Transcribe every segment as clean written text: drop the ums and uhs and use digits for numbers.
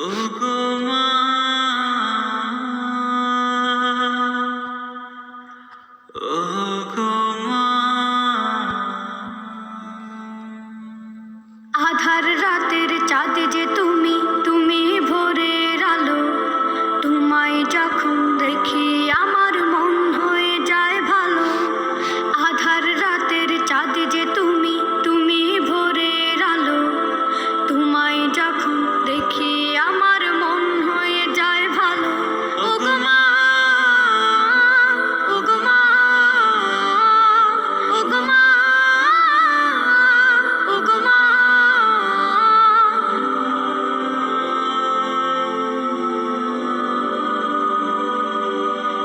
ওগো মা, ওগো মা। আধার রাতের চাঁদ যে তুমি, তুমি ভোরের আলো। তোমায় যখন দেখি আমার মন হয়ে যায় ভালো। আধার রাতের চাঁদ যে তুমি, তুমি ভোরের আলো। তোমায় যখন দেখি আমার মন হয়ে যায় ভালো। ওগো মা, ওগো মা, ওগো মা, ওগো মা।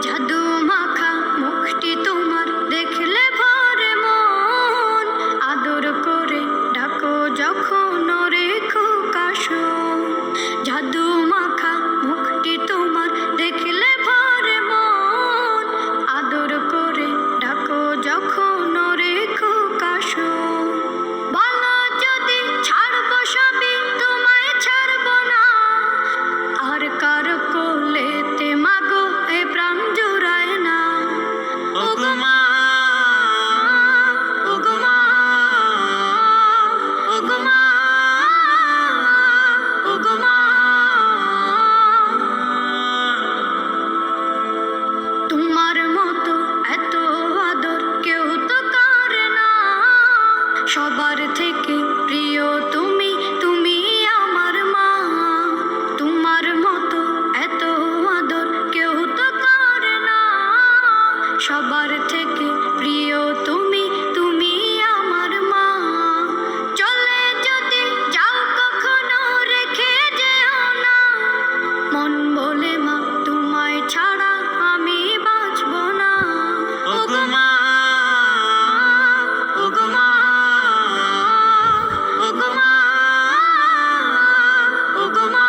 জাদু মাখা মুখটি তোমার দেখলে ভরে মন। আদর করে ডাকো যখন রেখো কাশন। জাদু মাখা মুখটি তোমার দেখলে ভরে মন। আদর করে ডাকো যখন রেখো কাশন। বলো যদি ছাড়বো সবই, তোমায় ছাড়বো না। আর কারো কোলেতে মাগো এ প্রাণ জুড়ায় না। ওগো মা, ওগো মা, ওগো মা, ওগো মা। তোমার মতো এত আদর কেউ তো করে না। সবার থেকে প্রিয় তুমি, তুমি আমার মা। তোমার মতো এত আদর কেউ তো করে না। সবার থেকে প্রিয় তুমি, তুমি আমার মা। চলে যদি যাও কখনো রেখে যেও না। মন বলে মা তোমায় ছাড়া আমি বাঁচব না। ওগো মা, ওগো মা, ওগো মা, ওগো মা।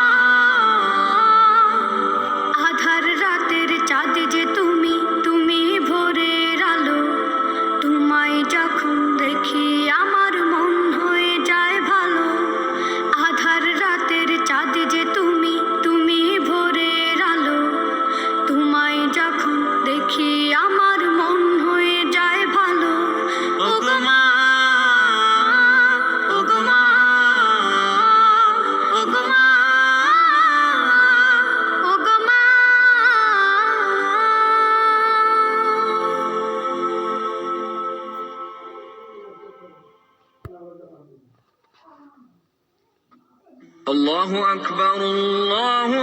আধার রাতের চাঁদ যে তুমি, তুমি ভোরের আলো। তোমায় যখন দেখি আমার মন হয়ে যায় ভালো। আধার রাতের চাঁদ যে তুমি, তুমি ভোরের আলো। তোমায় যখন দেখি আমার মন হয়ে যায় ভালো। ওগো মা, ওগো মা, ওগো মা, ওগো মা। আল্লাহু আকবার, আল্লাহু